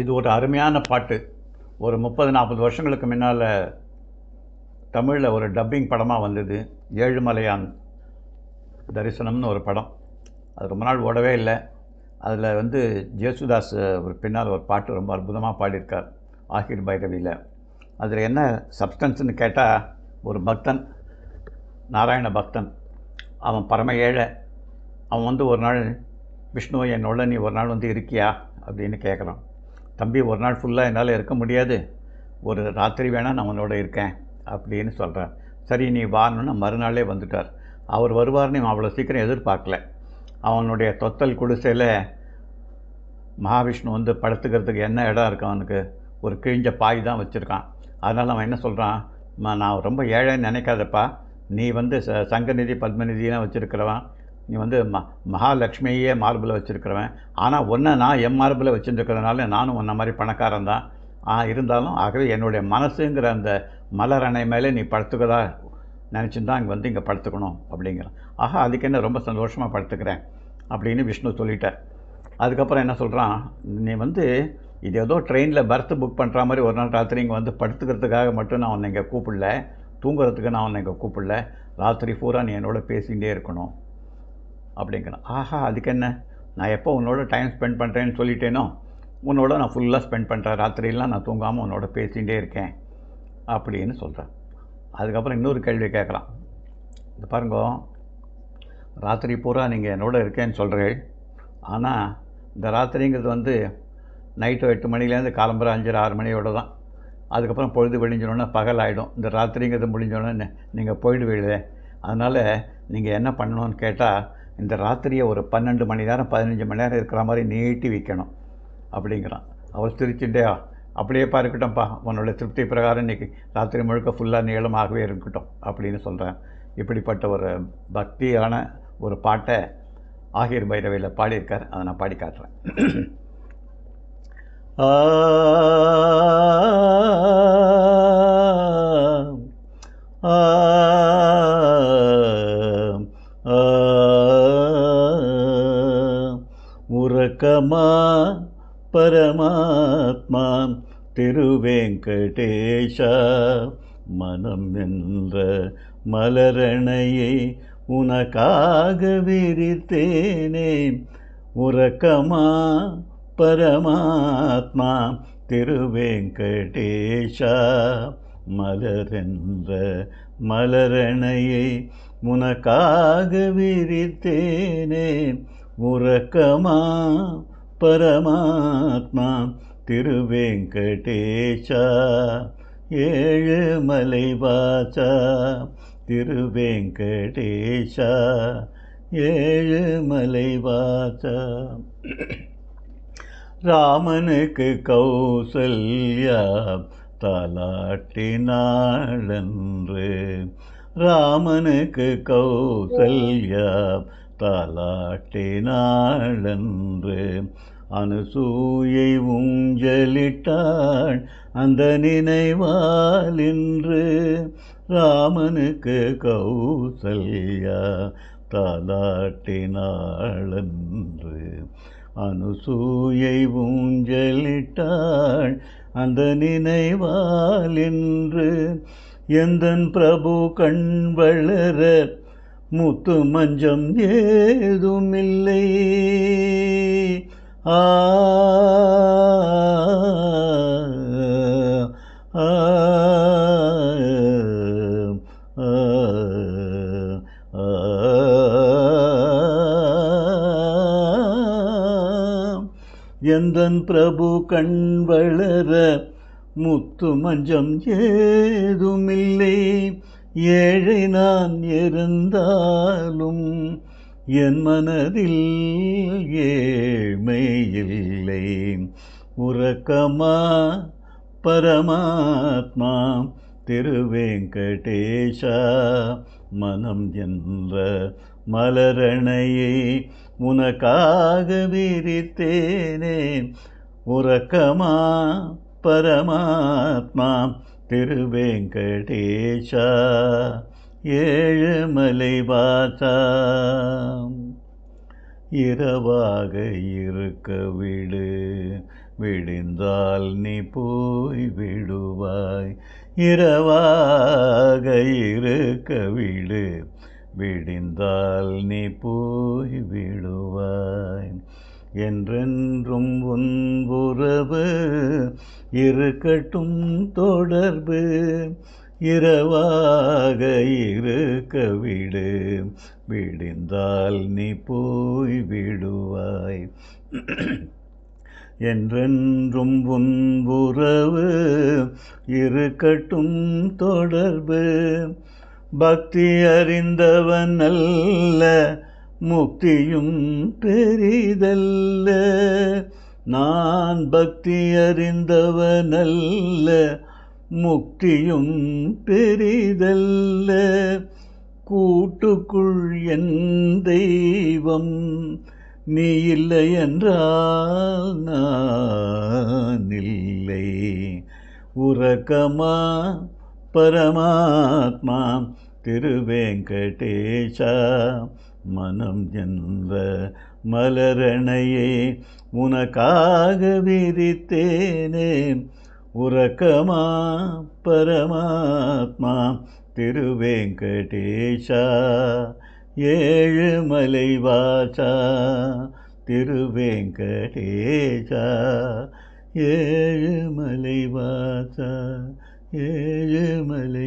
இது ஒரு அருமையான பாட்டு. ஒரு 30-40 வருஷங்களுக்கு முன்னால் தமிழில் ஒரு டப்பிங் படமாக வந்தது. ஏழுமலையான் தரிசனம்னு ஒரு படம். அது ரொம்ப நாள் ஓடவே இல்லை. அதில் ஜேசுதாஸ் ஒரு பின்னால் ஒரு பாட்டு ரொம்ப அற்புதமாக பாடியிருக்கார் ஆகிர் பைரவியில். அதில் என்ன சப்ஸ்டன்ஸ்னு கேட்டால், ஒரு பக்தன், நாராயண பக்தன், அவன் பரம ஏழை. அவன் ஒரு நாள், விஷ்ணு என்னோட நீ ஒரு நாள் இருக்கியா அப்படின்னு கேட்குறான். தம்பி, ஒரு நாள் ஃபுல்லாக என்னால் இருக்க முடியாது, ஒரு ராத்திரி வேணால் நான் உன்னோட இருக்கேன் அப்படின்னு சொல்கிறார். சரி நீ வான்னு மறுநாளே வந்துட்டார். அவர் வருவார்னு அவ்வளோ சீக்கிரம் எதிர்பார்க்கல. அவனுடைய தொத்தல் குடிசையில் மகாவிஷ்ணு படுத்துக்கிறதுக்கு என்ன இடம் இருக்கு, அவனுக்கு ஒரு கிழிஞ்ச பாய் தான் வச்சுருக்கான். அதனால் அவன் என்ன சொல்கிறான், நான் ரொம்ப ஏழைன்னு நினைக்காதப்பா, நீ சங்கநிதி பத்மநிதியெலாம் வச்சுருக்கிறவன், நீ மகாலட்சுமியே மார்பில் வச்சுருக்கிறவன், ஆனால் ஒன்றை நான் என் மார்பில் வச்சுருக்கிறதுனால நானும் உன்ன மாதிரி பணக்காரன் தான். இருந்தாலும் ஆகவே என்னுடைய மனசுங்கிற அந்த மலர் மேலே நீ படுத்துக்கதா நினச்சிருந்தா இங்கே படுத்துக்கணும் அப்படிங்கிறான். ஆஹா, அதுக்கு என்ன, ரொம்ப சந்தோஷமாக படுத்துக்கிறேன் அப்படின்னு விஷ்ணு சொல்லிட்டார். அதுக்கப்புறம் என்ன சொல்கிறான், நீ இது ஏதோ ட்ரெயினில் பர்த்து புக் பண்ணுற மாதிரி ஒரு நாள் ராத்திரி இங்கே படுத்துக்கிறதுக்காக மட்டும் நான் உன்னை இங்கே கூப்பிடல, தூங்குறதுக்கு நான் உன்னை இங்கே கூப்பிடல, ராத்திரி பூரா நீ என்னோட பேசிகிட்டே இருக்கணும் அப்படிங்கிறான். ஆஹா, அதுக்கு என்ன, நான் எப்போ உன்னோட டைம் ஸ்பெண்ட் பண்ணுறேன்னு சொல்லிட்டேனோ, உன்னோட நான் ஃபுல்லாக ஸ்பெண்ட் பண்ணுறேன், ராத்திரியெல்லாம் நான் தூங்காமல் உன்னோட பேசிகிட்டே இருக்கேன் அப்படின்னு சொல்கிறேன். அதுக்கப்புறம் இன்னொரு கேள்வி கேட்குறான். இது பாருங்க, ராத்திரி பூரா நீங்கள் என்னோட இருக்கேன்னு சொல்கிறீர்கள், ஆனால் இந்த ராத்திரிங்கிறது நைட்டு 8 மணிலேருந்து காலம்பரம் 5-6 மணியோடு தான். அதுக்கப்புறம் பொழுது விழிஞ்சோன்னா பகல் ஆகிடும். இந்த ராத்திரிங்கிறது முடிஞ்சோடனே நீங்கள் போயிடுவீங்களே. அதனால் நீங்கள் என்ன பண்ணணும்னு கேட்டால், இந்த ராத்திரியை ஒரு 12 மணி நேரம் 15 மணி நேரம் இருக்கிற மாதிரி நீட்டி வைக்கணும் அப்படிங்கிறான். அவள் சிரிச்சுட்டே, அப்படியேப்பா இருக்கட்டும்ப்பா, உன்னோட திருப்தி பிரகாரம் இன்றைக்கி ராத்திரி முழுக்க ஃபுல்லாக நீளமாகவே இருக்கட்டும் அப்படின்னு சொல்கிறேன். இப்படிப்பட்ட ஒரு பக்தியான ஒரு பாட்டை ஆகிர் பைரவியில் பாடியிருக்கார். அதை நான் பாடி காட்டுறேன். உறக்கமா பரமாத்மா திருவேங்கடேஷா, மனம் என்ற மலரணையை உனக்காக விரித்தேனே. உறக்கமா பரமாத்மா திருவேங்கடேஷா, மலரென்ற மலரணையை உனக்காக விரித்தேனே. உறக்கமா பரமாத்மா திருவேங்கடேஷா, ஏழுமலை வாசா திருவேங்கடேஷா, ஏழுமலை வாசா. ராமனுக்கு கௌசல்யா தாலாட்டினாளன்று, ராமனுக்கு கௌசல்யா தாலாட்டினாளன்று. அனுசூயை ஊஞ்சலிட்டாள் அந்த நினைவால் இன்று, ராமனுக்கு கௌசல்யா தாலாட்டினாளன்று. அனுசூயை ஊஞ்சலிட்டாள் அந்த நினைவால் இன்று. எந்தன் பிரபு கண் வளர முத்து மஞ்சம் ஏதுமில்லை. ஆ எந்தன் பிரபு கண் வளர முத்து மஞ்சம் ஏதுமில்லை. ஏழை நான் இருந்தாலும் என் மனதில் ஏழ்மை இல்லை. உறக்கமா பரமாத்மா திருவேங்கடேஷா, மனம் என்ற மலரணையை உனக்காக விரித்தேனே. உறக்கமா பரமாத்மா திருவேங்கடேஷா, ஏழுமலை வாசா. இரவாக இருக்க விடு, விடிந்தால் நீ போய் விடுவாய். இரவாக இருக்க விடு, விடிந்தால் நீ போய் விடுவாய். என்றென்றும் உன் உறவு இருக்கட்டும் தொடர்பு, இரவாக இருக்க விடு, விடிந்தால் நீ போய் விடுவாய். என்றென்றும் உன் உறவு இருக்கட்டும் தொடர்பு, பக்தி அறிந்தவன் அல்ல முக்தியும் பெரிதல்ல. நான் பக்தி அறிந்தவனல்ல முக்தியும் பெரிதல்ல. கூட்டுக்குள் என் தெய்வம் நீ இல்லை என்றால் நான் இல்லை. உறக்கமா பரமாத்மா திருவேங்கடேஷா, மனம் என்ற மலரணையை உனக்காக விரித்தேனே. உறக்கமா பரமாத்மா திருவேங்கடேஷா, ஏழுமலை வாசா திருவேங்கடேஷா, ஏழுமலை வாசா, ஏழுமலை